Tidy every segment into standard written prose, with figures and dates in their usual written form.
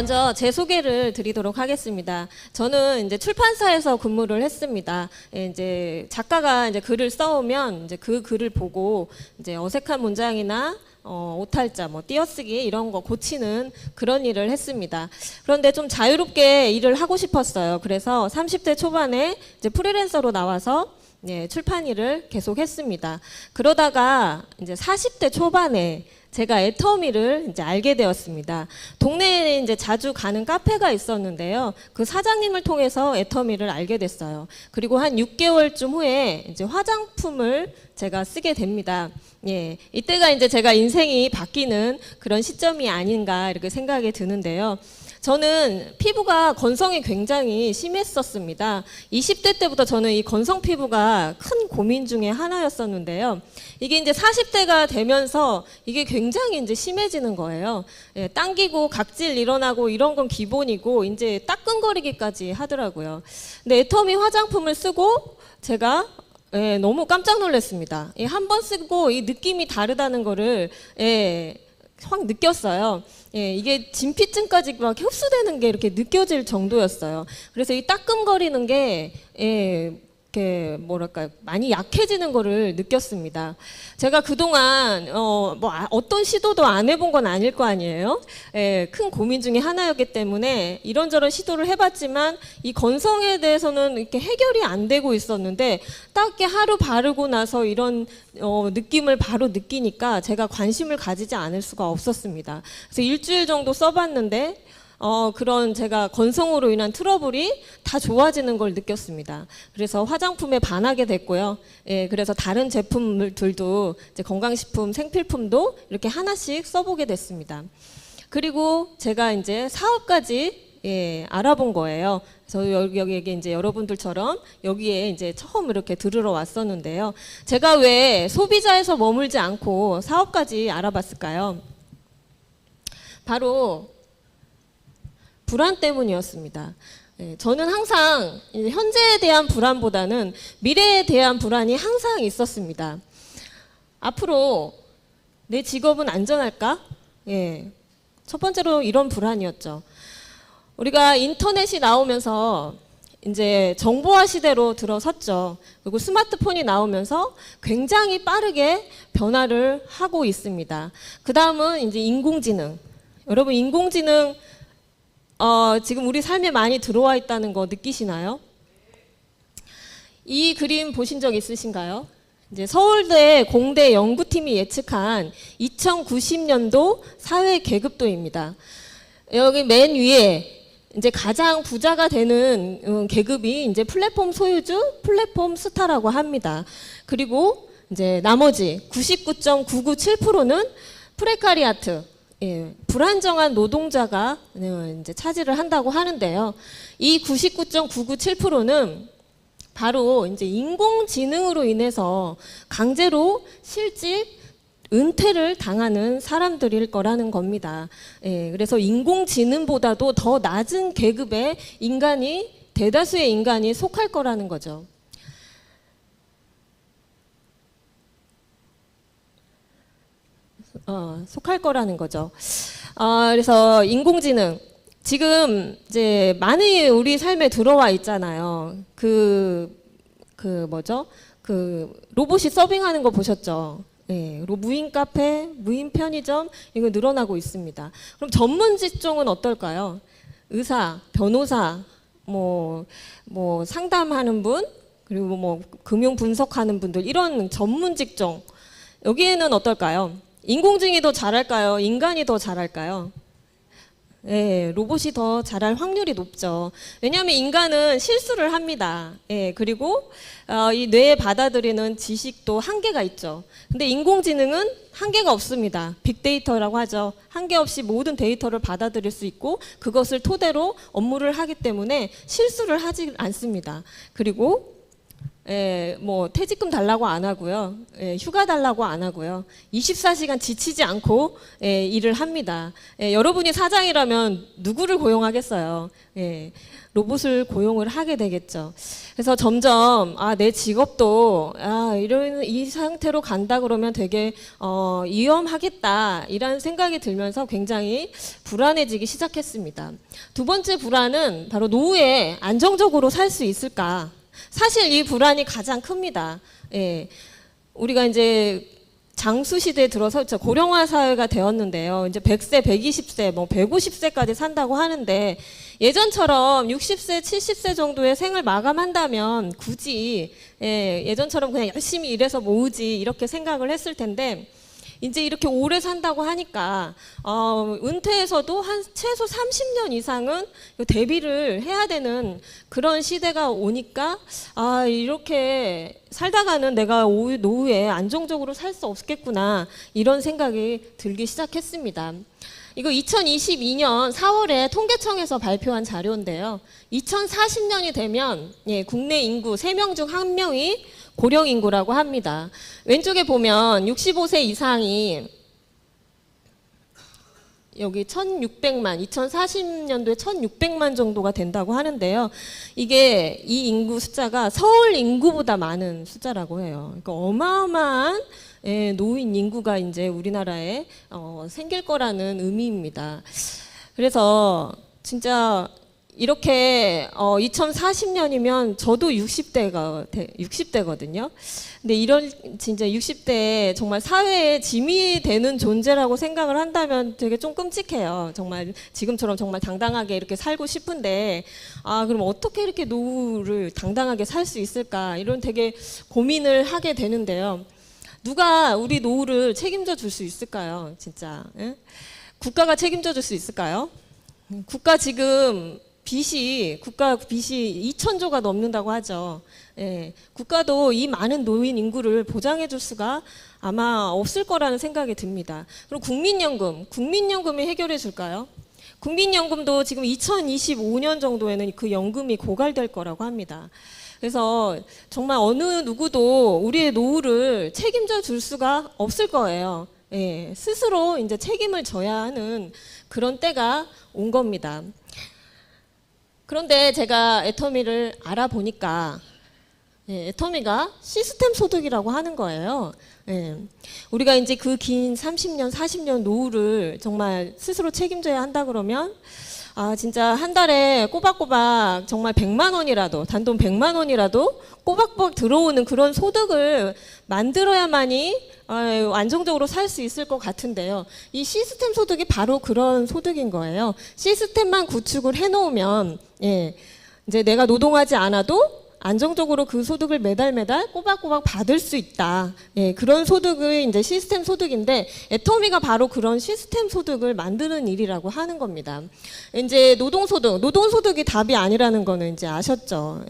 먼저 제 소개를 드리도록 하겠습니다. 저는 이제 출판사에서 근무를 했습니다. 이제 작가가 이제 글을 써오면 이제 그 글을 보고 이제 어색한 문장이나 오탈자, 띄어쓰기 이런 거 고치는 그런 일을 했습니다. 그런데 좀 자유롭게 일을 하고 싶었어요. 그래서 30대 초반에 이제 프리랜서로 나와서 출판 일을 계속 했습니다. 그러다가 이제 40대 초반에 제가 애터미를 이제 알게 되었습니다. 동네에 이제 자주 가는 카페가 있었는데요. 그 사장님을 통해서 애터미를 알게 됐어요. 그리고 한 6개월쯤 후에 이제 화장품을 제가 쓰게 됩니다. 이때가 이제 제가 인생이 바뀌는 그런 시점이 아닌가 이렇게 생각이 드는데요. 저는 피부가 건성이 굉장히 심했었습니다. 20대 때부터 저는 이 건성 피부가 큰 고민 중에 하나였었는데요. 이게 이제 40대가 되면서 이게 굉장히 이제 심해지는 거예요. 당기고 각질 일어나고 이런 건 기본이고 이제 따끔거리기까지 하더라고요. 근데 애터미 화장품을 쓰고 제가 너무 깜짝 놀랐습니다. 한 번 쓰고 이 느낌이 다르다는 거를 확 느꼈어요. 이게 진피층까지 막 흡수되는 게 이렇게 느껴질 정도였어요. 그래서 이 따끔거리는 게 이렇게 뭐랄까요, 많이 약해지는 거를 느꼈습니다. 제가 그동안 어떤 시도도 안 해본 건 아닐 거 아니에요. 큰 고민 중에 하나였기 때문에 이런저런 시도를 해봤지만 이 건성에 대해서는 이렇게 해결이 안 되고 있었는데 딱 이렇게 하루 바르고 나서 이런 느낌을 바로 느끼니까 제가 관심을 가지지 않을 수가 없었습니다. 그래서 일주일 정도 써봤는데 그런 제가 건성으로 인한 트러블이 다 좋아지는 걸 느꼈습니다. 그래서 화장품에 반하게 됐고요. 그래서 다른 제품들도 이제 건강식품, 생필품도 이렇게 하나씩 써보게 됐습니다. 그리고 제가 이제 사업까지 알아본 거예요. 그래서 여기에 이제 여러분들처럼 여기에 이제 처음 이렇게 들으러 왔었는데요. 제가 왜 소비자에서 머물지 않고 사업까지 알아봤을까요? 바로 불안 때문이었습니다. 저는 항상 현재에 대한 불안보다는 미래에 대한 불안이 항상 있었습니다. 앞으로 내 직업은 안전할까? 첫 번째로 이런 불안이었죠. 우리가 인터넷이 나오면서 이제 정보화 시대로 들어섰죠. 그리고 스마트폰이 나오면서 굉장히 빠르게 변화를 하고 있습니다. 그 다음은 이제 인공지능. 여러분, 인공지능 지금 우리 삶에 많이 들어와 있다는 거 느끼시나요? 이 그림 보신 적 있으신가요? 이제 서울대 공대 연구팀이 예측한 2090년도 사회 계급도입니다. 여기 맨 위에 이제 가장 부자가 되는 계급이 이제 플랫폼 소유주, 플랫폼 스타라고 합니다. 그리고 이제 나머지 99.997%는 프레카리아트, 불안정한 노동자가 이제 차지를 한다고 하는데요. 이 99.997%는 바로 이제 인공지능으로 인해서 강제로 실직, 은퇴를 당하는 사람들일 거라는 겁니다. 그래서 인공지능보다도 더 낮은 계급의 인간이, 대다수의 인간이 속할 거라는 거죠. 속할 거라는 거죠. 그래서 인공지능 지금 이제 많이 우리 삶에 들어와 있잖아요. 뭐죠? 로봇이 서빙하는 거 보셨죠? 무인 카페, 무인 편의점 이거 늘어나고 있습니다. 그럼 전문 직종은 어떨까요? 의사, 변호사, 상담하는 분, 그리고 금융 분석하는 분들, 이런 전문 직종 여기에는 어떨까요? 인공지능이 더 잘할까요? 인간이 더 잘할까요? 로봇이 더 잘할 확률이 높죠. 왜냐하면 인간은 실수를 합니다. 그리고 이 뇌에 받아들이는 지식도 한계가 있죠. 근데 인공지능은 한계가 없습니다. 빅데이터라고 하죠. 한계 없이 모든 데이터를 받아들일 수 있고 그것을 토대로 업무를 하기 때문에 실수를 하지 않습니다. 그리고 뭐 퇴직금 달라고 안 하고요. 휴가 달라고 안 하고요. 24시간 지치지 않고 일을 합니다. 여러분이 사장이라면 누구를 고용하겠어요? 로봇을 고용을 하게 되겠죠. 그래서 점점 내 직업도 이런 이 상태로 간다 그러면 되게 위험하겠다 이런 생각이 들면서 굉장히 불안해지기 시작했습니다. 두 번째 불안은 바로 노후에 안정적으로 살 수 있을까? 사실 이 불안이 가장 큽니다. 우리가 이제 장수 시대에 들어서 고령화 사회가 되었는데요. 이제 100세, 120세, 뭐 150세까지 산다고 하는데 예전처럼 60세, 70세 정도의 생을 마감한다면 굳이 예전처럼 그냥 열심히 일해서 모으지 이렇게 생각을 했을 텐데 이제 이렇게 오래 산다고 하니까 은퇴해서도 한 최소 30년 이상은 대비를 해야 되는 그런 시대가 오니까 이렇게 살다가는 내가 노후에 안정적으로 살 수 없겠구나 이런 생각이 들기 시작했습니다. 이거 2022년 4월에 통계청에서 발표한 자료인데요. 2040년이 되면 국내 인구 3명 중 1명이 고령 인구라고 합니다. 왼쪽에 보면 65세 이상이 여기 1600만, 2040년도에 1600만 정도가 된다고 하는데요. 이게 이 인구 숫자가 서울 인구보다 많은 숫자라고 해요. 그러니까 어마어마한 노인 인구가 이제 우리나라에 생길 거라는 의미입니다. 그래서 진짜 이렇게 2040년이면 저도 60대거든요. 근데 이런 진짜 60대에 정말 사회에 짐이 되는 존재라고 생각을 한다면 되게 좀 끔찍해요. 정말 지금처럼 정말 당당하게 이렇게 살고 싶은데 그럼 어떻게 이렇게 노후를 당당하게 살 수 있을까 이런 되게 고민을 하게 되는데요. 누가 우리 노후를 책임져 줄 수 있을까요? 진짜 국가가 책임져 줄 수 있을까요? 국가 빚이 2,000조가 넘는다고 하죠. 국가도 이 많은 노인 인구를 보장해 줄 수가 아마 없을 거라는 생각이 듭니다. 그리고 국민연금이 해결해 줄까요? 국민연금도 지금 2025년 정도에는 그 연금이 고갈될 거라고 합니다. 그래서 정말 어느 누구도 우리의 노후를 책임져 줄 수가 없을 거예요. 스스로 이제 책임을 져야 하는 그런 때가 온 겁니다. 그런데 제가 애터미를 알아보니까 애터미가 시스템 소득이라고 하는 거예요. 우리가 이제 그 긴 30년, 40년 노후를 정말 스스로 책임져야 한다 그러면 진짜 한 달에 꼬박꼬박 정말 100만 원이라도 단돈 100만 원이라도 꼬박꼬박 들어오는 그런 소득을 만들어야만이 안정적으로 살 수 있을 것 같은데요. 이 시스템 소득이 바로 그런 소득인 거예요. 시스템만 구축을 해놓으면 이제 내가 노동하지 않아도 안정적으로 그 소득을 매달 꼬박꼬박 받을 수 있다. 그런 소득이 이제 시스템 소득인데 애터미가 바로 그런 시스템 소득을 만드는 일이라고 하는 겁니다. 이제 노동소득이 답이 아니라는 거는 이제 아셨죠.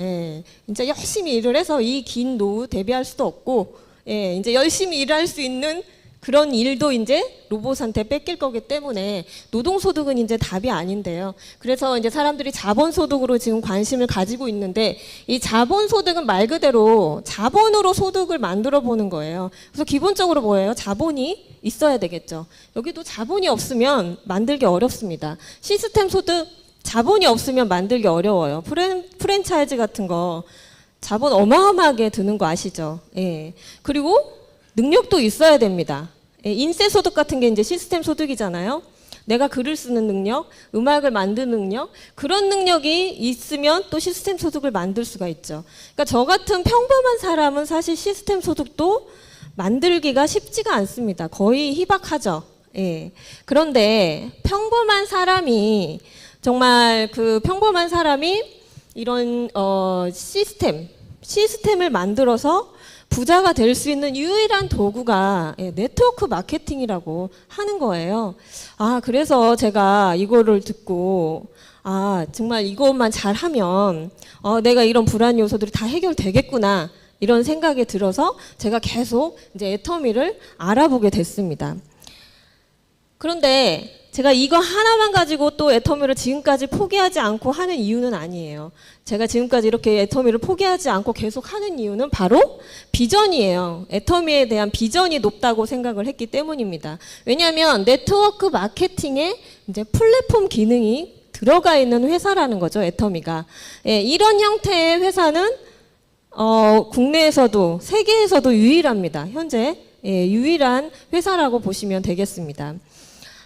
이제 열심히 일을 해서 이 긴 노후 대비할 수도 없고, 이제 열심히 일할 수 있는 그런 일도 이제 로봇한테 뺏길 거기 때문에 노동소득은 이제 답이 아닌데요. 그래서 이제 사람들이 자본소득으로 지금 관심을 가지고 있는데 이 자본소득은 말 그대로 자본으로 소득을 만들어 보는 거예요. 그래서 기본적으로 뭐예요? 자본이 있어야 되겠죠. 여기도 자본이 없으면 만들기 어렵습니다. 시스템 소득 자본이 없으면 만들기 어려워요. 프랜차이즈 같은 거 자본 어마어마하게 드는 거 아시죠? 그리고 능력도 있어야 됩니다. 인쇄소득 같은 게 이제 시스템 소득이잖아요. 내가 글을 쓰는 능력, 음악을 만드는 능력, 그런 능력이 있으면 또 시스템 소득을 만들 수가 있죠. 그러니까 저 같은 평범한 사람은 사실 시스템 소득도 만들기가 쉽지가 않습니다. 거의 희박하죠. 그런데 평범한 사람이 정말 그 평범한 사람이 이런 시스템을 만들어서 부자가 될 수 있는 유일한 도구가 네트워크 마케팅이라고 하는 거예요. 그래서 제가 이거를 듣고 정말 이것만 잘하면 내가 이런 불안 요소들이 다 해결되겠구나 이런 생각이 들어서 제가 계속 이제 애터미를 알아보게 됐습니다. 그런데 제가 이거 하나만 가지고 또 애터미를 지금까지 포기하지 않고 하는 이유는 아니에요. 제가 지금까지 이렇게 애터미를 포기하지 않고 계속 하는 이유는 바로 비전이에요. 애터미에 대한 비전이 높다고 생각을 했기 때문입니다. 왜냐하면 네트워크 마케팅에 이제 플랫폼 기능이 들어가 있는 회사라는 거죠, 애터미가. 예, 이런 형태의 회사는 국내에서도 세계에서도 유일합니다. 현재 유일한 회사라고 보시면 되겠습니다.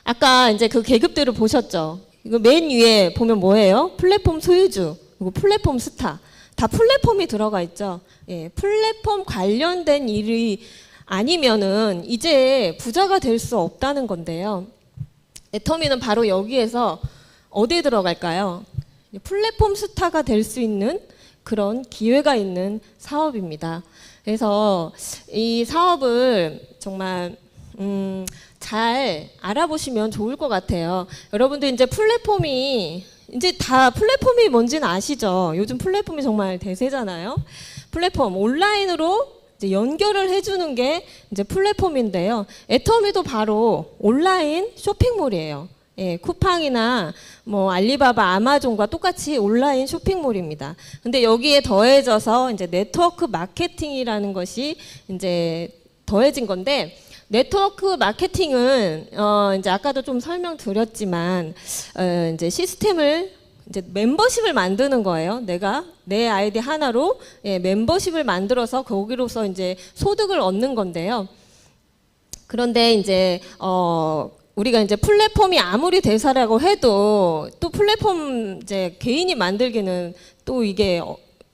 아까 이제 그 계급들을 보셨죠? 이거 맨 위에 보면 뭐예요? 플랫폼 소유주, 그리고 플랫폼 스타. 다 플랫폼이 들어가 있죠. 예, 플랫폼 관련된 일이 아니면은 이제 부자가 될 수 없다는 건데요. 애터미는 바로 여기에서 어디에 들어갈까요? 플랫폼 스타가 될 수 있는 그런 기회가 있는 사업입니다. 그래서 이 사업을 정말 잘 알아보시면 좋을 것 같아요. 여러분들 이제 플랫폼이 이제 다 플랫폼이 뭔지는 아시죠? 요즘 플랫폼이 정말 대세잖아요. 플랫폼 온라인으로 이제 연결을 해주는 게 이제 플랫폼인데요. 애터미도 바로 온라인 쇼핑몰이에요. 예, 쿠팡이나 뭐 알리바바, 아마존과 똑같이 온라인 쇼핑몰입니다. 근데 여기에 더해져서 이제 네트워크 마케팅이라는 것이 이제 더해진 건데, 네트워크 마케팅은 이제 아까도 좀 설명드렸지만 이제 시스템을 이제 멤버십을 만드는 거예요. 내가 내 아이디 하나로 멤버십을 만들어서 거기로서 이제 소득을 얻는 건데요. 그런데 이제 우리가 이제 플랫폼이 아무리 대사라고 해도 또 플랫폼 이제 개인이 만들기는 또 이게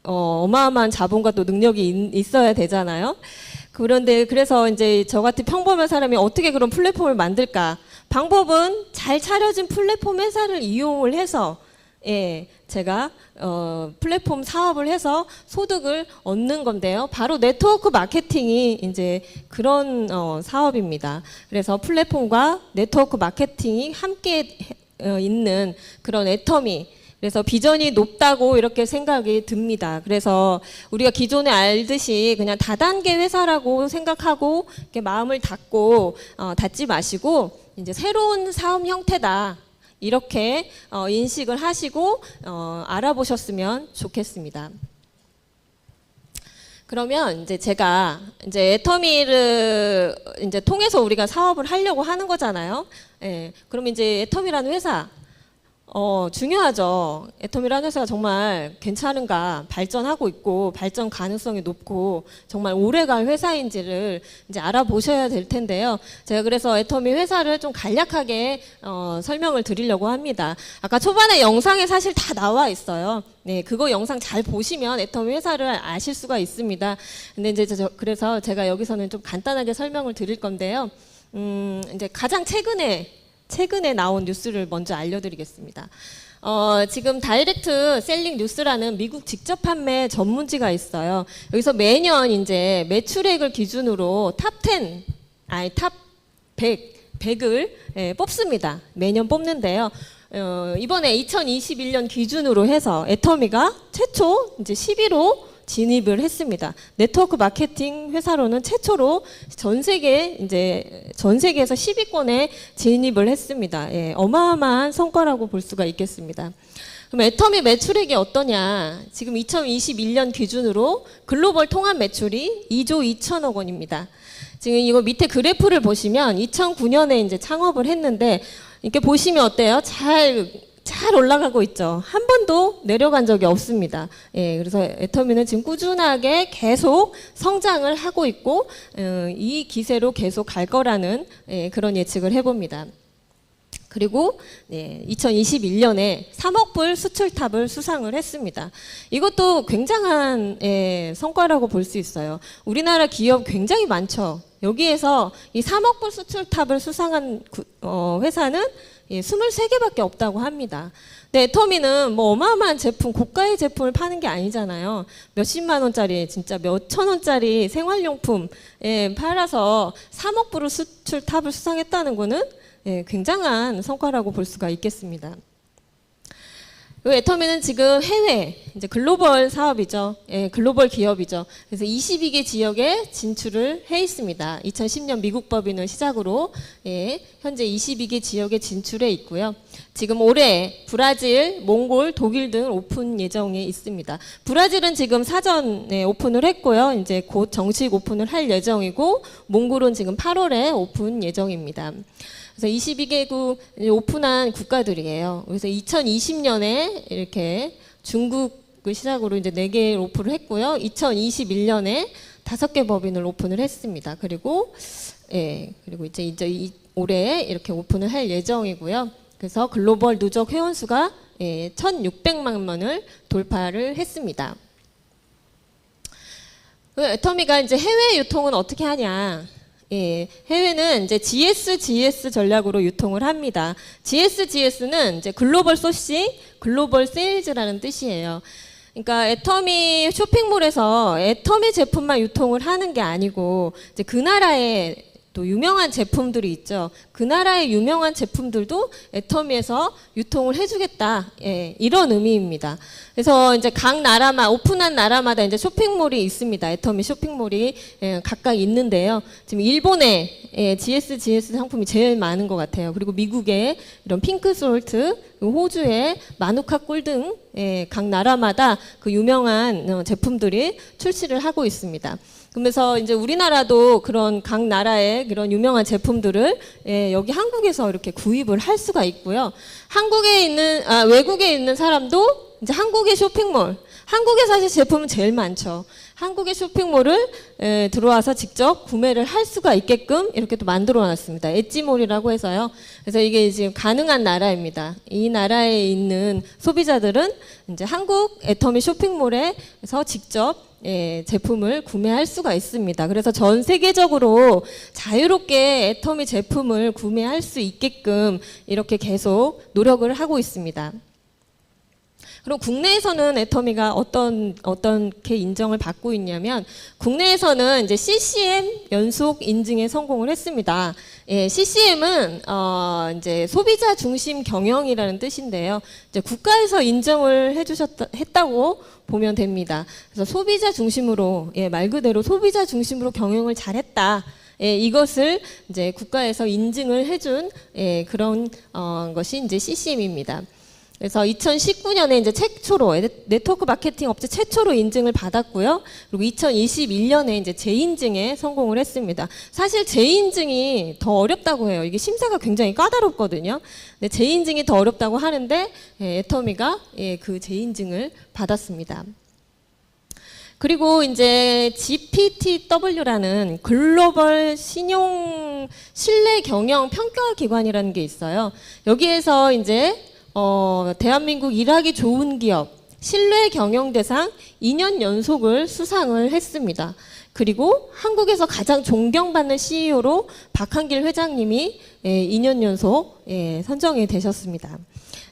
어마어마한 자본과 또 능력이 있어야 되잖아요. 그런데 그래서 이제 저 같은 평범한 사람이 어떻게 그런 플랫폼을 만들까? 방법은 잘 차려진 플랫폼 회사를 이용을 해서 제가 플랫폼 사업을 해서 소득을 얻는 건데요. 바로 네트워크 마케팅이 이제 그런 사업입니다. 그래서 플랫폼과 네트워크 마케팅이 함께 있는 그런 애터미. 그래서 비전이 높다고 이렇게 생각이 듭니다. 그래서 우리가 기존에 알듯이 그냥 다단계 회사라고 생각하고 이렇게 마음을 닫지 마시고 이제 새로운 사업 형태다. 이렇게 인식을 하시고 알아보셨으면 좋겠습니다. 그러면 이제 제가 이제 애터미를 이제 통해서 우리가 사업을 하려고 하는 거잖아요. 예. 그러면 이제 애터미라는 회사 중요하죠. 애터미라는 회사가 정말 괜찮은가, 발전하고 있고 발전 가능성이 높고 정말 오래갈 회사인지를 이제 알아보셔야 될 텐데요. 제가 그래서 애터미 회사를 좀 간략하게 설명을 드리려고 합니다. 아까 초반에 영상에 사실 다 나와 있어요. 네, 그거 영상 잘 보시면 애터미 회사를 아실 수가 있습니다. 근데 이제 그래서 제가 여기서는 좀 간단하게 설명을 드릴 건데요. 이제 가장 최근에 나온 뉴스를 먼저 알려드리겠습니다. 지금 다이렉트 셀링 뉴스라는 미국 직접 판매 전문지가 있어요. 여기서 매년 이제 매출액을 기준으로 탑 100을 뽑습니다. 매년 뽑는데요. 이번에 2021년 기준으로 해서 애터미가 최초 이제 10위로 진입을 했습니다. 네트워크 마케팅 회사로는 최초로 전 세계에서 10위권에 진입을 했습니다. 어마어마한 성과라고 볼 수가 있겠습니다. 그럼 애터미 매출액이 어떠냐? 지금 2021년 기준으로 글로벌 통합 매출이 2조 2천억 원입니다. 지금 이거 밑에 그래프를 보시면 2009년에 이제 창업을 했는데 이렇게 보시면 어때요? 잘 올라가고 있죠. 한 번도 내려간 적이 없습니다. 그래서 애터미는 지금 꾸준하게 계속 성장을 하고 있고 이 기세로 계속 갈 거라는 그런 예측을 해봅니다. 그리고 2021년에 3억 불 수출탑을 수상을 했습니다. 이것도 굉장한 성과라고 볼 수 있어요. 우리나라 기업 굉장히 많죠. 여기에서 이 3억 불 수출탑을 수상한 회사는 23개밖에 없다고 합니다. 근데 애터미는 뭐 어마어마한 제품, 고가의 제품을 파는 게 아니잖아요. 몇십만 원짜리, 진짜 몇천 원짜리 생활용품 팔아서 3억 불을 수출탑을 수상했다는 거는 굉장한 성과라고 볼 수가 있겠습니다. 이 애터미는 지금 해외, 이제 글로벌 사업이죠. 예, 글로벌 기업이죠. 그래서 22개 지역에 진출을 해 있습니다. 2010년 미국 법인을 시작으로 현재 22개 지역에 진출해 있고요. 지금 올해 브라질, 몽골, 독일 등 오픈 예정에 있습니다. 브라질은 지금 사전에 오픈을 했고요. 이제 곧 정식 오픈을 할 예정이고, 몽골은 지금 8월에 오픈 예정입니다. 그래서 22개국 오픈한 국가들이에요. 그래서 2020년에 이렇게 중국을 시작으로 이제 4개 오픈을 했고요. 2021년에 5개 법인을 오픈을 했습니다. 그리고 이제 올해 이렇게 오픈을 할 예정이고요. 그래서 글로벌 누적 회원 수가 1,600만 명을 돌파를 했습니다. 애터미가 이제 해외 유통은 어떻게 하냐? 해외는 이제 GS 전략으로 유통을 합니다. GS는 이제 글로벌 소싱, 글로벌 세일즈라는 뜻이에요. 그러니까 애터미 쇼핑몰에서 애터미 제품만 유통을 하는 게 아니고, 이제 그 나라의 또 유명한 제품들이 있죠. 그 나라의 유명한 제품들도 애터미에서 유통을 해주겠다. 이런 의미입니다. 그래서 이제 각 나라만, 오픈한 나라마다 이제 쇼핑몰이 있습니다. 애터미 쇼핑몰이 각각 있는데요. 지금 일본에 GS 상품이 제일 많은 것 같아요. 그리고 미국에 이런 핑크솔트, 호주의 마누카 꿀 등 각 나라마다 그 유명한 제품들이 출시를 하고 있습니다. 그러면서 이제 우리나라도 그런 각 나라의 그런 유명한 제품들을 여기 한국에서 이렇게 구입을 할 수가 있고요. 외국에 있는 사람도 이제 한국의 쇼핑몰, 한국에 사실 제품은 제일 많죠. 한국의 쇼핑몰을 들어와서 직접 구매를 할 수가 있게끔 이렇게 또 만들어 놨습니다. 엣지몰이라고 해서요. 그래서 이게 지금 가능한 나라입니다. 이 나라에 있는 소비자들은 이제 한국 애터미 쇼핑몰에서 직접 제품을 구매할 수가 있습니다. 그래서 전 세계적으로 자유롭게 애터미 제품을 구매할 수 있게끔 이렇게 계속 노력을 하고 있습니다. 그럼 국내에서는 애터미가 어떻게 인정을 받고 있냐면, 국내에서는 이제 CCM 연속 인증에 성공을 했습니다. CCM은 이제 소비자 중심 경영이라는 뜻인데요. 이제 국가에서 인정을 했다고 보면 됩니다. 그래서 소비자 중심으로, 말 그대로 소비자 중심으로 경영을 잘했다. 이것을 이제 국가에서 인증을 해준 그런 것이 이제 CCM입니다. 그래서 2019년에 이제 최초로 네트워크 마케팅 업체 최초로 인증을 받았고요. 그리고 2021년에 이제 재인증에 성공을 했습니다. 사실 재인증이 더 어렵다고 해요. 이게 심사가 굉장히 까다롭거든요. 근데 재인증이 더 어렵다고 하는데 애터미가 그 재인증을 받았습니다. 그리고 이제 GPTW라는 글로벌 신용 신뢰 경영 평가 기관이라는 게 있어요. 여기에서 이제 대한민국 일하기 좋은 기업 신뢰 경영 대상 2년 연속을 수상을 했습니다. 그리고 한국에서 가장 존경받는 CEO로 박한길 회장님이 2년 연속 선정이 되셨습니다.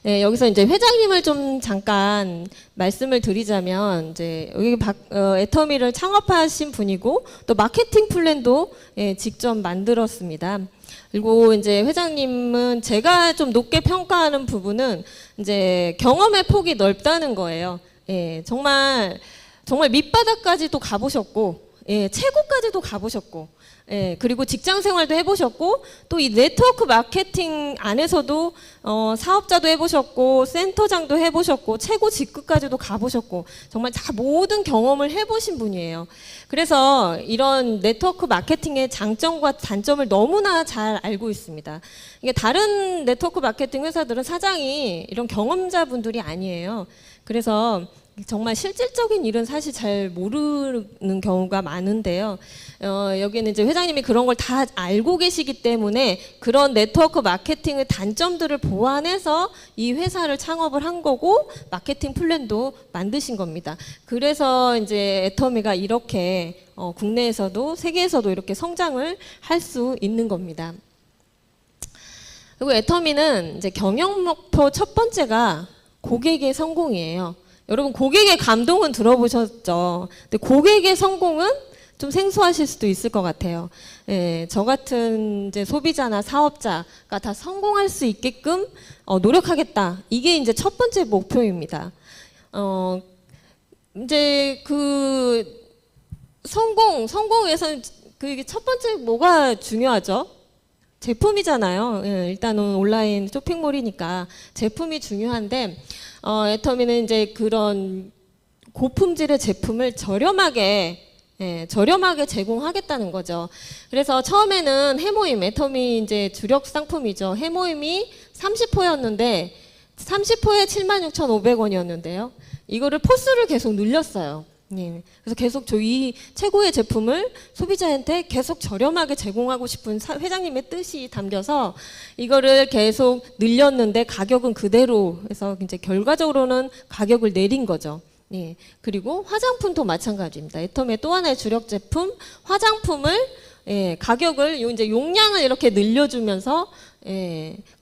여기서 이제 회장님을 좀 잠깐 말씀을 드리자면, 이제 여기 애터미를 창업하신 분이고 또 마케팅 플랜도 직접 만들었습니다. 그리고 이제 회장님은 제가 좀 높게 평가하는 부분은 이제 경험의 폭이 넓다는 거예요. 정말 밑바닥까지도 가보셨고, 최고까지도 가보셨고, 그리고 직장 생활도 해보셨고, 또 이 네트워크 마케팅 안에서도 사업자도 해보셨고, 센터장도 해보셨고, 최고 직급까지도 가보셨고, 정말 다 모든 경험을 해보신 분이에요. 그래서 이런 네트워크 마케팅의 장점과 단점을 너무나 잘 알고 있습니다. 이게 다른 네트워크 마케팅 회사들은 사장이 이런 경험자분들이 아니에요. 그래서 정말 실질적인 일은 사실 잘 모르는 경우가 많은데요. 여기는 이제 회장님이 그런 걸 다 알고 계시기 때문에 그런 네트워크 마케팅의 단점들을 보완해서 이 회사를 창업을 한 거고, 마케팅 플랜도 만드신 겁니다. 그래서 이제 애터미가 이렇게 국내에서도 세계에서도 이렇게 성장을 할 수 있는 겁니다. 그리고 애터미는 이제 경영 목표 첫 번째가 고객의 성공이에요. 여러분, 고객의 감동은 들어보셨죠? 근데 고객의 성공은 좀 생소하실 수도 있을 것 같아요. 예, 저 같은 이제 소비자나 사업자가 다 성공할 수 있게끔 노력하겠다. 이게 이제 첫 번째 목표입니다. 이제 그 성공에서 그 첫 번째 뭐가 중요하죠? 제품이잖아요. 예, 일단은 온라인 쇼핑몰이니까 제품이 중요한데 애터미는 이제 그런 고품질의 제품을 저렴하게 제공하겠다는 거죠. 그래서 처음에는 해모임, 애터미 이제 주력 상품이죠. 해모임이 30호였는데 30호에 76,500원이었는데요. 이거를 포스를 계속 늘렸어요. 예. 그래서 계속 이 최고의 제품을 소비자한테 계속 저렴하게 제공하고 싶은 회장님의 뜻이 담겨서 이거를 계속 늘렸는데 가격은 그대로 해서 이제 결과적으로는 가격을 내린 거죠. 예. 그리고 화장품도 마찬가지입니다. 애터미의 또 하나의 주력 제품 화장품을 가격을 이제 용량을 이렇게 늘려주면서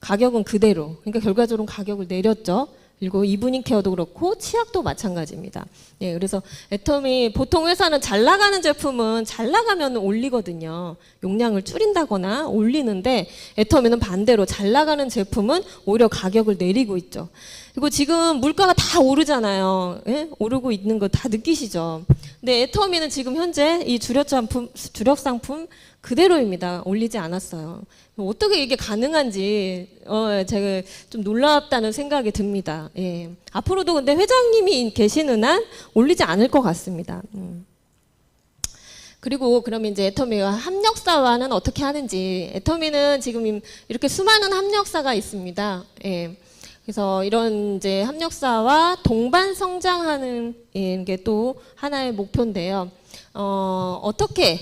가격은 그대로. 그러니까 결과적으로 가격을 내렸죠. 그리고 이브닝 케어도 그렇고 치약도 마찬가지입니다. 예, 그래서 애터미 보통 회사는 잘 나가는 제품은 잘 나가면 올리거든요. 용량을 줄인다거나 올리는데 애터미는 반대로 잘 나가는 제품은 오히려 가격을 내리고 있죠. 그리고 지금 물가가 다 오르잖아요. 예? 오르고 있는 거 다 느끼시죠? 근데 애터미는 지금 현재 이 주력 상품 그대로입니다. 올리지 않았어요. 어떻게 이게 가능한지 제가 좀 놀랍다는 생각이 듭니다. 예. 앞으로도 근데 회장님이 계시는 한 올리지 않을 것 같습니다. 그리고 그러면 이제 애터미와 협력사와는 어떻게 하는지. 애터미는 지금 이렇게 수많은 협력사가 있습니다. 예. 그래서 이런 이제 협력사와 동반 성장하는 게 또 하나의 목표인데요. 어떻게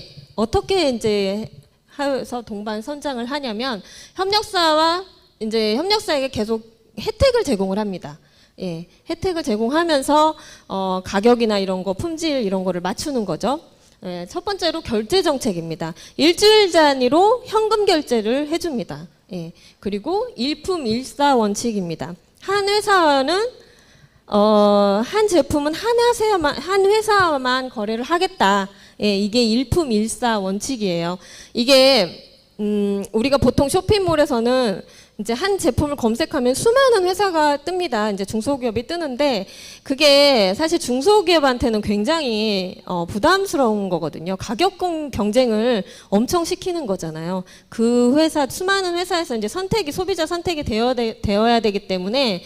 이제 해서 동반 선장을 하냐면 협력사에게 계속 혜택을 제공을 합니다. 예, 혜택을 제공하면서 가격이나 이런 거 품질 이런 거를 맞추는 거죠. 예, 첫 번째로 결제 정책입니다. 일주일 단위로 현금 결제를 해줍니다. 예, 그리고 일품일사 원칙입니다. 한 회사는 한 제품은 한 회사만 거래를 하겠다. 예, 이게 일품일사 원칙이에요. 이게 우리가 보통 쇼핑몰에서는 이제 한 제품을 검색하면 수많은 회사가 뜹니다. 이제 중소기업이 뜨는데 그게 사실 중소기업한테는 굉장히 부담스러운 거거든요. 가격 경쟁을 엄청 시키는 거잖아요. 그 수많은 회사에서 이제 소비자 선택이 되어야 되기 때문에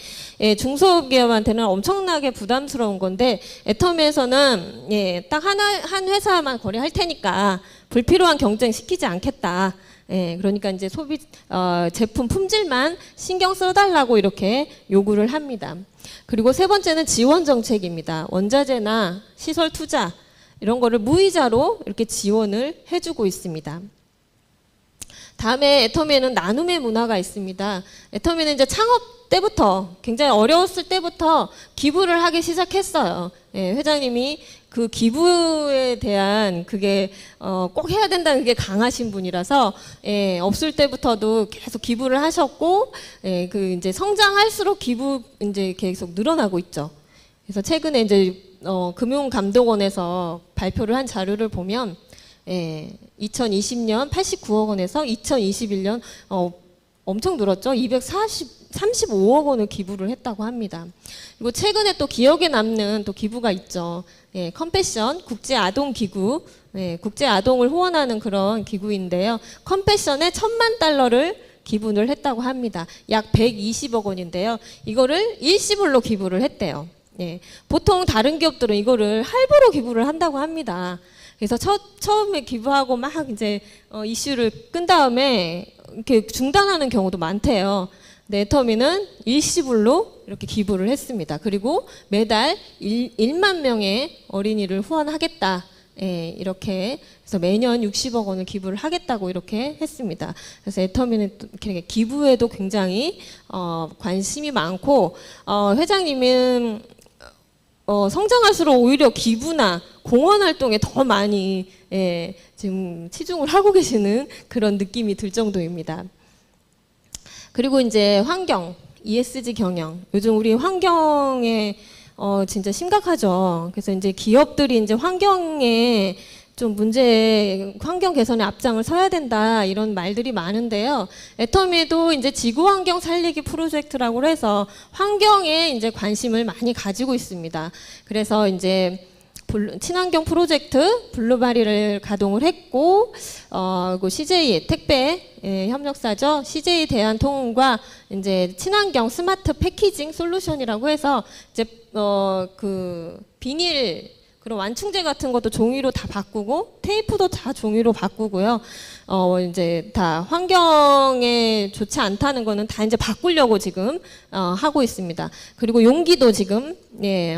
중소기업한테는 엄청나게 부담스러운 건데 애터미에서는 딱 한 회사만 거래할 테니까 불필요한 경쟁 시키지 않겠다. 그러니까 이제 제품 품질만 신경 써달라고 이렇게 요구를 합니다. 그리고 세 번째는 지원 정책입니다. 원자재나 시설 투자 이런 거를 무이자로 이렇게 지원을 해주고 있습니다. 다음에 애터미에는 나눔의 문화가 있습니다. 애터미는 이제 창업 때부터 굉장히 어려웠을 때부터 기부를 하기 시작했어요. 회장님이 그 기부에 대한 그게 꼭 해야 된다는 게 강하신 분이라서 없을 때부터도 계속 기부를 하셨고 그 이제 성장할수록 기부 이제 계속 늘어나고 있죠. 그래서 최근에 이제 금융감독원에서 발표를 한 자료를 보면 2020년 89억 원에서 2021년 엄청 늘었죠. 235억 원을 기부를 했다고 합니다. 그리고 최근에 또 기억에 남는 또 기부가 있죠. 컴패션 국제아동기구, 국제아동을 후원하는 그런 기구인데요. 컴패션에 $10,000,000를 기부를 했다고 합니다. 약 120억 원인데요. 이거를 일시불로 기부를 했대요. 보통 다른 기업들은 이거를 할부로 기부를 한다고 합니다. 그래서 처음에 기부하고 막 이제 이슈를 끈 다음에 이렇게 중단하는 경우도 많대요. 네, 애터미는 일시불로 이렇게 기부를 했습니다. 그리고 매달 1만 명의 어린이를 후원하겠다. 이렇게 그래서 매년 60억 원을 기부를 하겠다고 이렇게 했습니다. 그래서 애터미는 이렇게 기부에도 굉장히 관심이 많고 회장님은 성장할수록 오히려 기부나 공헌 활동에 더 많이 지금 치중을 하고 계시는 그런 느낌이 들 정도입니다. 그리고 이제 환경, ESG 경영. 요즘 우리 환경에 진짜 심각하죠. 그래서 이제 기업들이 이제 환경에 좀 문제 환경 개선에 앞장을 서야 된다 이런 말들이 많은데요. 애터미도 이제 지구 환경 살리기 프로젝트라고 해서 환경에 이제 관심을 많이 가지고 있습니다. 그래서 이제 친환경 프로젝트 블루바리를 가동을 했고, 그 CJ 택배 협력사죠. CJ 대한통운과 이제 친환경 스마트 패키징 솔루션이라고 해서 이제 그 비닐 그런 완충제 같은 것도 종이로 다 바꾸고 테이프도 다 종이로 바꾸고요. 이제 다 환경에 좋지 않다는 거는 다 이제 바꾸려고 지금 하고 있습니다. 그리고 용기도 지금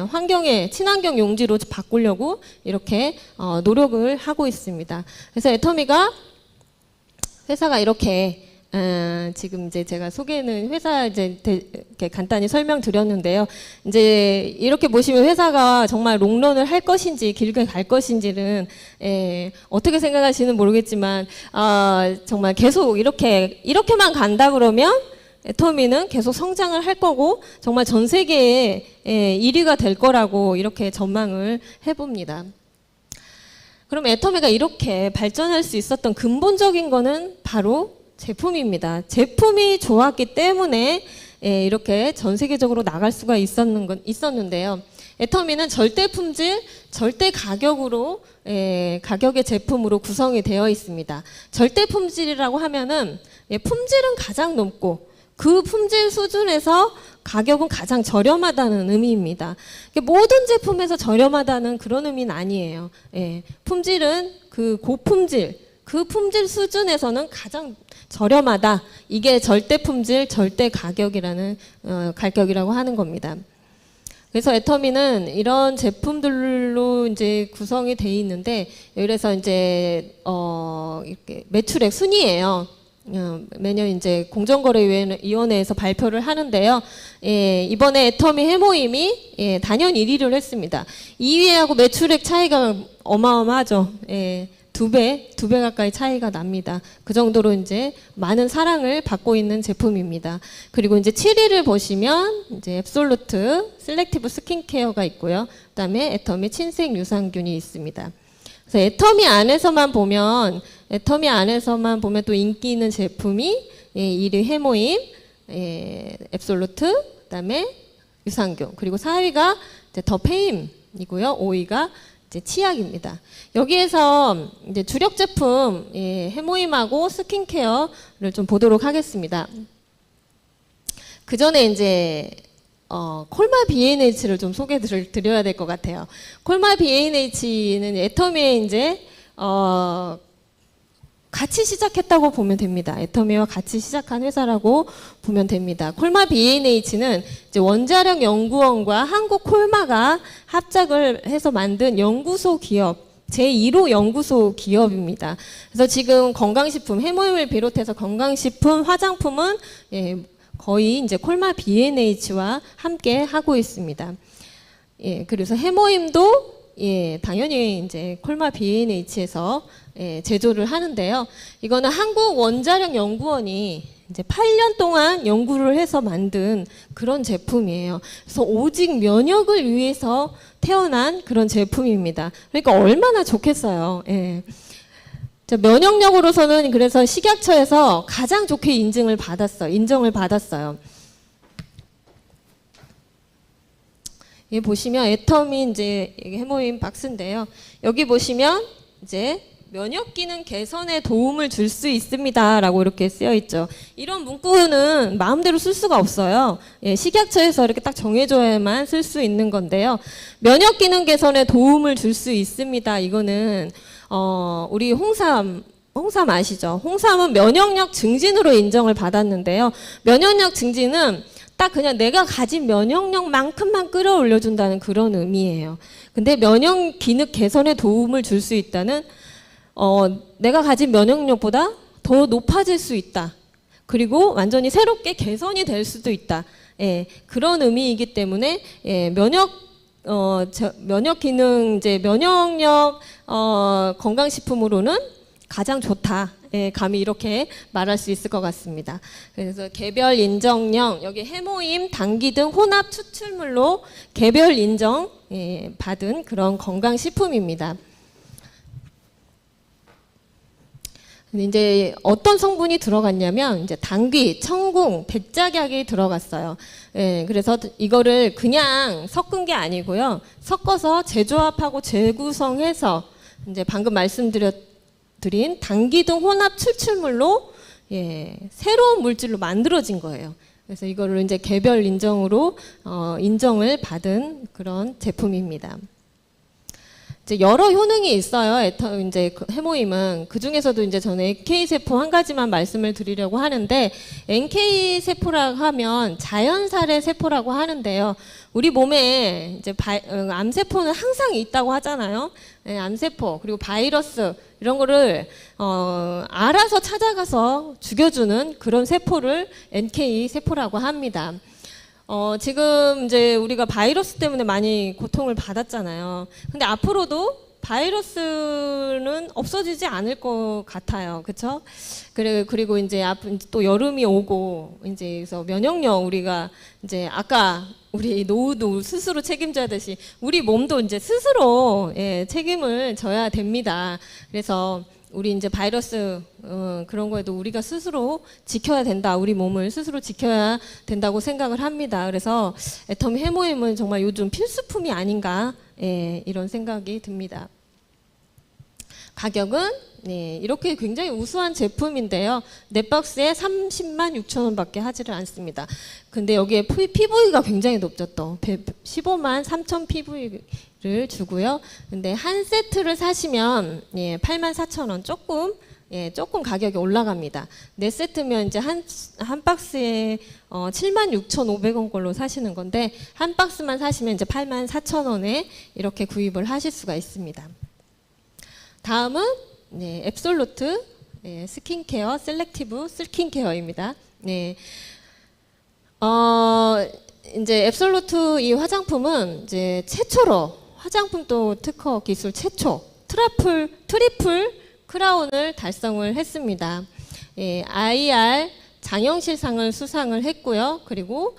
환경에 친환경 용지로 바꾸려고 이렇게 노력을 하고 있습니다. 그래서 애터미가 회사가 이렇게 지금 이제 제가 소개는 회사 이제 이렇게 간단히 설명드렸는데요. 이제 이렇게 보시면 회사가 정말 롱런을 할 것인지 길게 갈 것인지는 어떻게 생각하시는 모르겠지만 정말 계속 이렇게만 간다 그러면 애터미는 계속 성장을 할 거고 정말 전 세계에 1위가 될 거라고 이렇게 전망을 해봅니다. 그럼 애터미가 이렇게 발전할 수 있었던 근본적인 거는 바로 제품입니다. 제품이 좋았기 때문에 이렇게 전 세계적으로 나갈 수가 있었는데요. 애터미는 절대 품질, 절대 가격으로 가격의 제품으로 구성이 되어 있습니다. 절대 품질이라고 하면은 품질은 가장 높고 그 품질 수준에서 가격은 가장 저렴하다는 의미입니다. 모든 제품에서 저렴하다는 그런 의미는 아니에요. 품질은 그 고품질, 그 품질 수준에서는 가장 저렴하다. 이게 절대 품질, 절대 가격이라는 가격이라고 하는 겁니다. 그래서 애터미는 이런 제품들로 이제 구성이 돼 있는데, 그래서 이제 이렇게 매출액 순위예요. 매년 이제 공정거래위원회에서 발표를 하는데요. 이번에 애터미 해모임이 단연 1위를 했습니다. 2위하고 매출액 차이가 어마어마하죠. 두 배 가까이 차이가 납니다. 그 정도로 이제 많은 사랑을 받고 있는 제품입니다. 그리고 이제 7위를 보시면 이제 앱솔루트 셀렉티브 스킨케어가 있고요. 그다음에 애터미 친색 유산균이 있습니다. 그래서 애터미 안에서만 보면 또 인기 있는 제품이 1위 해모임, 앱솔루트, 그다음에 유산균, 그리고 4위가 이제 더 페임이고요. 5위가 이제 치약입니다. 여기에서 이제 주력 제품 해모임하고 스킨케어를 좀 보도록 하겠습니다. 그 전에 이제 콜마 B&H를 좀 소개를 드려야 될 것 같아요. 콜마 B&H는 애터미에 이제 같이 시작했다고 보면 됩니다. 애터미와 같이 시작한 회사라고 보면 됩니다. 콜마 B&H는 이제 원자력 연구원과 한국 콜마가 합작을 해서 만든 연구소 기업, 제1호 연구소 기업입니다. 그래서 지금 건강식품, 해모임을 비롯해서 건강식품, 화장품은 거의 이제 콜마 B&H와 함께 하고 있습니다. 그래서 해모임도 당연히 이제 콜마 B&H에서 제조를 하는데요. 이거는 한국 원자력 연구원이 이제 8년 동안 연구를 해서 만든 그런 제품이에요. 그래서 오직 면역을 위해서 태어난 그런 제품입니다. 그러니까 얼마나 좋겠어요. 면역력으로서는 그래서 식약처에서 가장 좋게 인정을 받았어요. 여기 보시면 애터미 이제 해모임 박스인데요. 여기 보시면 이제 면역 기능 개선에 도움을 줄 수 있습니다라고 이렇게 쓰여 있죠. 이런 문구는 마음대로 쓸 수가 없어요. 식약처에서 이렇게 딱 정해줘야만 쓸 수 있는 건데요. 면역 기능 개선에 도움을 줄 수 있습니다. 이거는 우리 홍삼 아시죠? 홍삼은 면역력 증진으로 인정을 받았는데요. 면역력 증진은 딱 그냥 내가 가진 면역력만큼만 끌어올려준다는 그런 의미예요. 근데 면역 기능 개선에 도움을 줄 수 있다는 내가 가진 면역력보다 더 높아질 수 있다. 그리고 완전히 새롭게 개선이 될 수도 있다. 그런 의미이기 때문에 면역 기능 이제 면역력 건강식품으로는 가장 좋다. 감히 이렇게 말할 수 있을 것 같습니다. 그래서 개별 인정령, 여기 해모임, 당기 등 혼합 추출물로 개별 인정 받은 그런 건강식품입니다. 근데 이제 어떤 성분이 들어갔냐면 이제 당귀, 청궁, 백작약이 들어갔어요. 예, 그래서 이거를 그냥 섞은 게 아니고요. 섞어서 재조합하고 재구성해서 이제 방금 말씀드린 당귀 등 혼합 추출물로 예, 새로운 물질로 만들어진 거예요. 그래서 이거를 이제 개별 인정으로 인정을 받은 그런 제품입니다. 이제 여러 효능이 있어요. 이제 해모임은 그 중에서도 이제 저는 NK 세포 한 가지만 말씀을 드리려고 하는데 NK 세포라고 하면 자연살의 세포라고 하는데요. 우리 몸에 이제 암 세포는 항상 있다고 하잖아요. 네, 암 세포 그리고 바이러스 이런 거를 알아서 찾아가서 죽여주는 그런 세포를 NK 세포라고 합니다. 지금 이제 우리가 바이러스 때문에 많이 고통을 받았잖아요. 근데 앞으로도 바이러스는 없어지지 않을 것 같아요. 그렇죠? 그리고 이제 또 여름이 오고 이제 그래서 면역력 우리가 이제 아까 우리 노후도 스스로 책임져야듯이 우리 몸도 이제 스스로 예, 책임을 져야 됩니다. 그래서 우리 이제 바이러스 그런 거에도 우리가 스스로 지켜야 된다. 우리 몸을 스스로 지켜야 된다고 생각을 합니다. 그래서 애터미 해모임은 정말 요즘 필수품이 아닌가 예, 이런 생각이 듭니다. 가격은 네, 이렇게 굉장히 우수한 제품인데요. 넷박스에 30만 6천 원밖에 하지를 않습니다. 근데 여기에 PV가 굉장히 높죠. 또 15만 3천 PV를 주고요. 근데 한 세트를 사시면 예, 8만 4천 원 조금 가격이 올라갑니다. 네 세트면 이제 한 박스에 7만 6,500원 걸로 사시는 건데 한 박스만 사시면 이제 8만 4천 원에 이렇게 구입을 하실 수가 있습니다. 다음은 네, 앱솔루트 네, 스킨케어 셀렉티브 스킨케어입니다. 네. 이제 앱솔루트 이 화장품은 이제 최초로 화장품도 특허 기술 최초 트리플 크라운을 달성을 했습니다. 예, IR 장영실상을 수상을 했고요. 그리고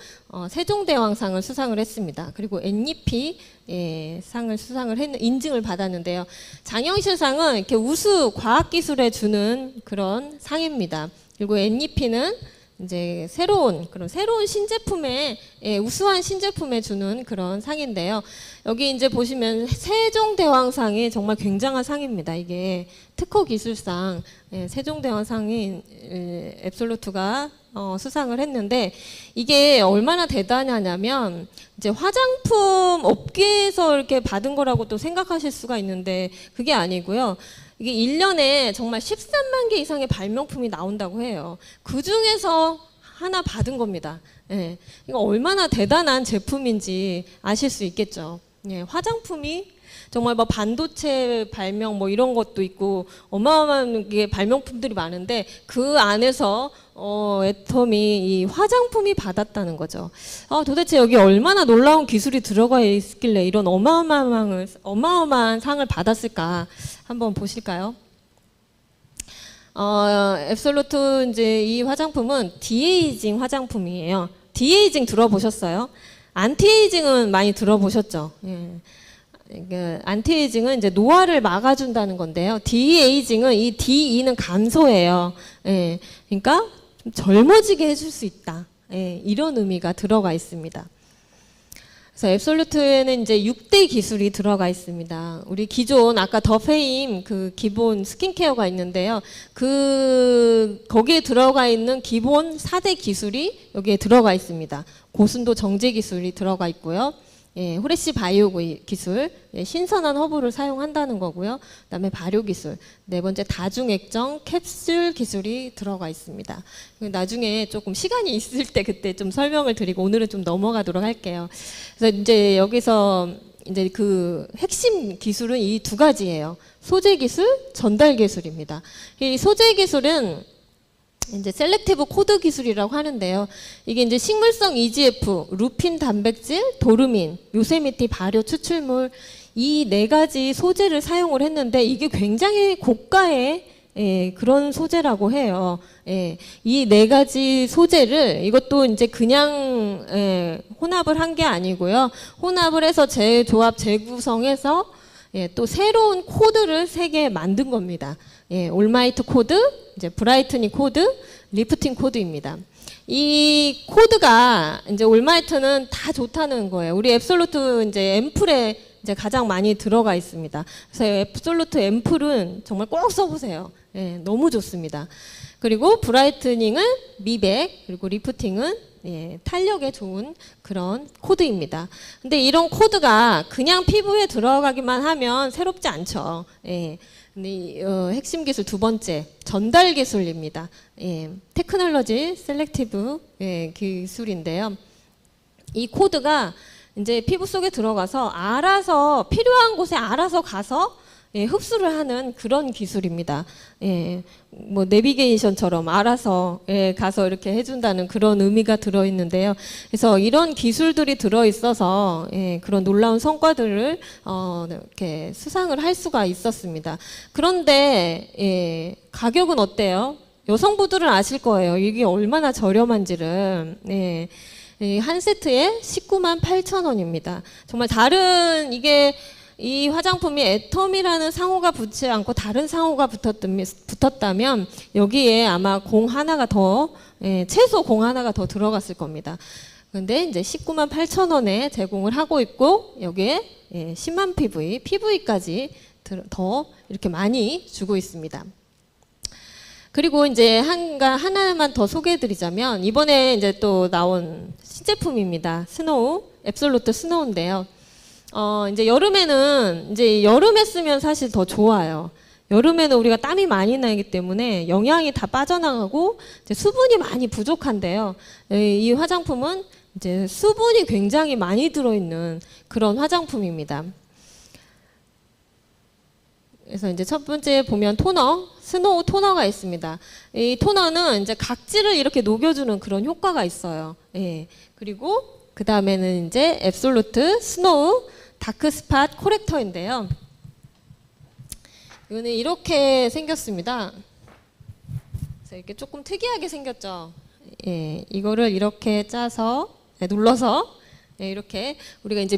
세종대왕상을 수상을 했습니다. 그리고 NEP 예, 상을 수상을 인증을 받았는데요. 장영실상은 이렇게 우수 과학기술에 주는 그런 상입니다. 그리고 NEP는 이제 새로운 신제품에 예, 우수한 신제품에 주는 그런 상인데요. 여기 이제 보시면 세종대왕상이 정말 굉장한 상입니다. 이게 특허 기술상 예, 세종대왕상이 앱솔루트가 수상을 했는데 이게 얼마나 대단하냐면 이제 화장품 업계에서 이렇게 받은 거라고 또 생각하실 수가 있는데 그게 아니고요. 이게 1년에 정말 13만 개 이상의 발명품이 나온다고 해요. 그 중에서 하나 받은 겁니다. 예, 이거 얼마나 대단한 제품인지 아실 수 있겠죠. 예, 화장품이 정말 뭐 반도체 발명 뭐 이런 것도 있고 어마어마한 게 발명품들이 많은데 그 안에서 애터미 이 화장품이 받았다는 거죠. 도대체 여기 얼마나 놀라운 기술이 들어가 있길래 이런 어마어마한 상을 받았을까 한번 보실까요? 앱솔루트 이제 이 화장품은 디에이징 화장품이에요. 디에이징 들어보셨어요? 안티에이징은 많이 들어보셨죠? 예. 안티에이징은 이제 노화를 막아준다는 건데요. 디에이징은 이 DE는 감소예요. 예, 그러니까 좀 젊어지게 해줄 수 있다. 예, 이런 의미가 들어가 있습니다. 그래서 앱솔루트에는 이제 6대 기술이 들어가 있습니다. 우리 기존 아까 더 페임 그 기본 스킨케어가 있는데요. 거기에 들어가 있는 기본 4대 기술이 여기에 들어가 있습니다. 고순도 정제 기술이 들어가 있고요. 예, 후레쉬 바이오 기술, 예, 신선한 허브를 사용한다는 거고요. 그다음에 발효 기술, 네 번째 다중액정 캡슐 기술이 들어가 있습니다. 나중에 조금 시간이 있을 때 그때 좀 설명을 드리고 오늘은 좀 넘어가도록 할게요. 그래서 이제 여기서 이제 그 핵심 기술은 이 두 가지예요. 소재 기술, 전달 기술입니다. 이 소재 기술은 이제 셀렉티브 코드 기술이라고 하는데요. 이게 이제 식물성 EGF, 루핀 단백질, 도르민, 요세미티 발효 추출물 이 네 가지 소재를 사용을 했는데 이게 굉장히 고가의 예, 그런 소재라고 해요. 예, 이 네 가지 소재를 이것도 이제 그냥 혼합을 한 게 아니고요. 혼합을 해서 재조합, 재구성해서 예, 또 새로운 코드를 3개 만든 겁니다. 예, 올마이트 코드, 이제 브라이트닝 코드, 리프팅 코드입니다. 이 코드가 이제 올마이트는 다 좋다는 거예요. 우리 앱솔루트 이제 앰플에 이제 가장 많이 들어가 있습니다. 그래서 앱솔루트 앰플은 정말 꼭 써보세요. 예, 너무 좋습니다. 그리고 브라이트닝은 미백, 그리고 리프팅은 예, 탄력에 좋은 그런 코드입니다. 근데 이런 코드가 그냥 피부에 들어가기만 하면 새롭지 않죠. 예. 근데 핵심 기술 두 번째, 전달 기술입니다. 예, 테크놀로지 셀렉티브 예, 기술인데요. 이 코드가 이제 피부 속에 들어가서 알아서 필요한 곳에 알아서 가서 예, 흡수를 하는 그런 기술입니다. 예, 뭐 내비게이션처럼 알아서 예, 가서 이렇게 해준다는 그런 의미가 들어있는데요. 그래서 이런 기술들이 들어있어서 예, 그런 놀라운 성과들을 이렇게 수상을 할 수가 있었습니다. 그런데 예, 가격은 어때요? 여성분들은 아실 거예요. 이게 얼마나 저렴한지를. 예. 한 세트에 19만 8천 원입니다. 정말 다른 이 화장품이 애텀이라는 상호가 붙지 않고 다른 상호가 붙었다면 여기에 아마 공 하나가 더 최소 공 하나가 더 들어갔을 겁니다. 그런데 이제 19만 8천 원에 제공을 하고 있고 여기에 10만 PV까지 더 이렇게 많이 주고 있습니다. 그리고 이제 하나만 더 소개해드리자면 이번에 이제 또 나온 신제품입니다. 스노우, 앱솔루트 스노우인데요. 이제 여름에 쓰면 사실 더 좋아요. 여름에는 우리가 땀이 많이 나기 때문에 영양이 다 빠져나가고 이제 수분이 많이 부족한데요. 이 화장품은 이제 수분이 굉장히 많이 들어있는 그런 화장품입니다. 그래서 이제 첫 번째 보면 스노우 토너가 있습니다. 이 토너는 이제 각질을 이렇게 녹여주는 그런 효과가 있어요. 예. 그리고 그 다음에는 이제 앱솔루트 스노우 다크 스팟 코렉터인데요. 이거는 이렇게 생겼습니다. 그래서 이렇게 조금 특이하게 생겼죠. 예. 이거를 이렇게 짜서 눌러서 이렇게 우리가 이제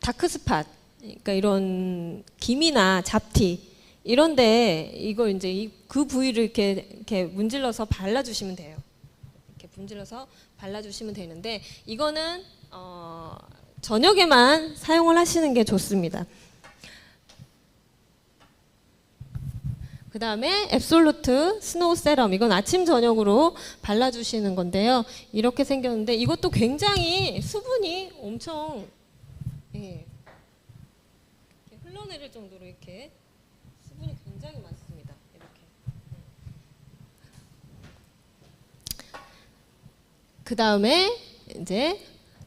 다크 스팟 그러니까 이런 기미나 잡티 이런데 이걸 이제 그 부위를 이렇게 문질러서 발라주시면 돼요. 이렇게 문질러서 발라주시면 되는데 이거는 저녁에만 사용을 하시는 게 좋습니다. 그 다음에 앱솔루트 스노우 세럼 이건 아침 저녁으로 발라주시는 건데요. 이렇게 생겼는데 이것도 굉장히 수분이 엄청 흘러내릴 정도로 이렇게 수분이 굉장히 많습니다. 이렇게. 그 다음에 이제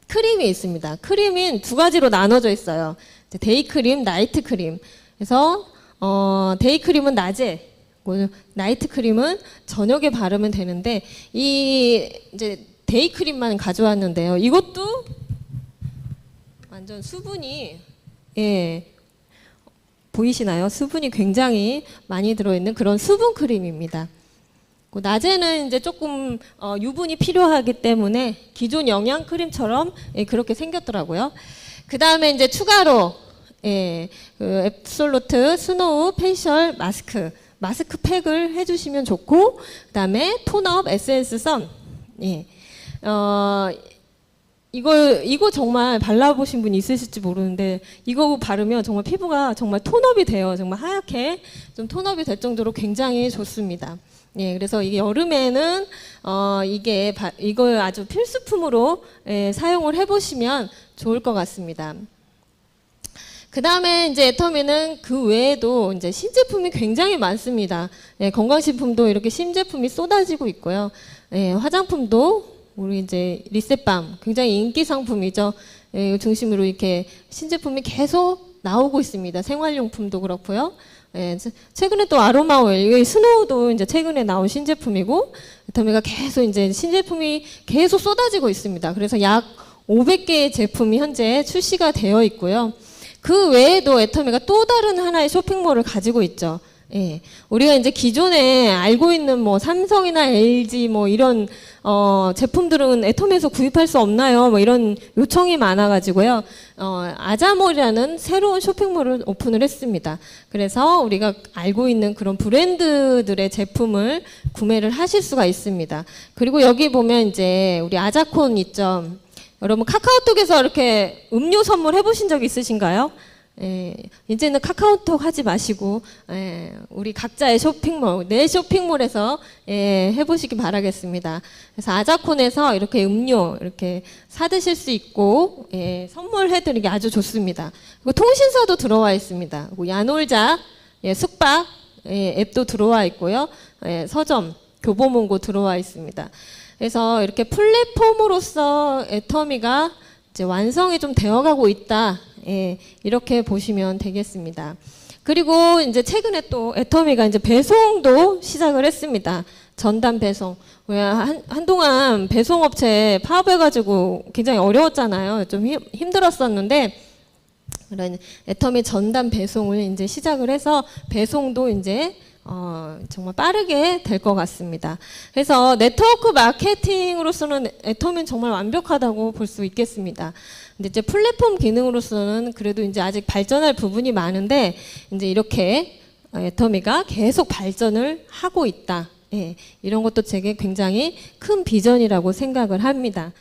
크림이 있습니다. 크림은 두 가지로 나눠져 있어요. 데이 크림, 나이트 크림. 그래서 데이 크림은 낮에, 나이트 크림은 저녁에 바르면 되는데 이제 데이 크림만 가져왔는데요. 이것도 완전 수분이 보이시나요? 수분이 굉장히 많이 들어있는 그런 수분 크림입니다. 낮에는 이제 조금 유분이 필요하기 때문에 기존 영양 크림처럼 그렇게 생겼더라고요. 그 다음에 이제 추가로 그 앱솔루트 스노우 페이셜 마스크팩을 해주시면 좋고, 그 다음에 톤업 에센스 선. 이거 정말 발라보신 분 있으실지 모르는데 이거 바르면 정말 피부가 정말 톤업이 돼요. 정말 하얗게 좀 톤업이 될 정도로 굉장히 좋습니다. 그래서 이게 여름에는 이걸 아주 필수품으로 사용을 해보시면 좋을 것 같습니다. 그 다음에 이제 애터미는 그 외에도 이제 신제품이 굉장히 많습니다. 건강식품도 이렇게 신제품이 쏟아지고 있고요. 화장품도 우리 이제 리셋밤 굉장히 인기 상품이죠. 중심으로 이렇게 신제품이 계속 나오고 있습니다. 생활용품도 그렇고요. 최근에 또 아로마 오일, 스노우도 이제 최근에 나온 신제품이고, 애터미가 계속 이제 신제품이 계속 쏟아지고 있습니다. 그래서 약 500개의 제품이 현재 출시가 되어 있고요. 그 외에도 애터미가 또 다른 하나의 쇼핑몰을 가지고 있죠. 예. 우리가 이제 기존에 알고 있는 뭐 삼성이나 LG 뭐 이런 제품들은 애톰에서 구입할 수 없나요? 뭐 이런 요청이 많아가지고요. 아자몰이라는 새로운 쇼핑몰을 오픈을 했습니다. 그래서 우리가 알고 있는 그런 브랜드들의 제품을 구매를 하실 수가 있습니다. 그리고 여기 보면 이제 우리 아자콘 있죠. 여러분 카카오톡에서 이렇게 음료 선물 해보신 적 있으신가요? 예, 이제는 카카오톡 하지 마시고 우리 각자의 쇼핑몰, 내 쇼핑몰에서 해보시기 바라겠습니다. 그래서 아자콘에서 이렇게 음료 이렇게 사드실 수 있고 선물해드리기 아주 좋습니다. 그리고 통신사도 들어와 있습니다. 그리고 야놀자, 숙박 앱도 들어와 있고요. 서점, 교보문고 들어와 있습니다. 그래서 이렇게 플랫폼으로서 애터미가 이제 완성이 좀 되어가고 있다. 이렇게 보시면 되겠습니다. 그리고 이제 최근에 또 애터미가 이제 배송도 시작을 했습니다. 전담 배송. 왜 한동안 배송업체 파업해가지고 굉장히 어려웠잖아요. 좀 힘들었었는데, 그런 애터미 전담 배송을 이제 시작을 해서 배송도 이제 정말 빠르게 될 것 같습니다. 그래서 네트워크 마케팅으로서는 애터미는 정말 완벽하다고 볼 수 있겠습니다. 근데 이제 플랫폼 기능으로서는 그래도 이제 아직 발전할 부분이 많은데 이제 이렇게 애터미가 계속 발전을 하고 있다. 이런 것도 제게 굉장히 큰 비전이라고 생각을 합니다.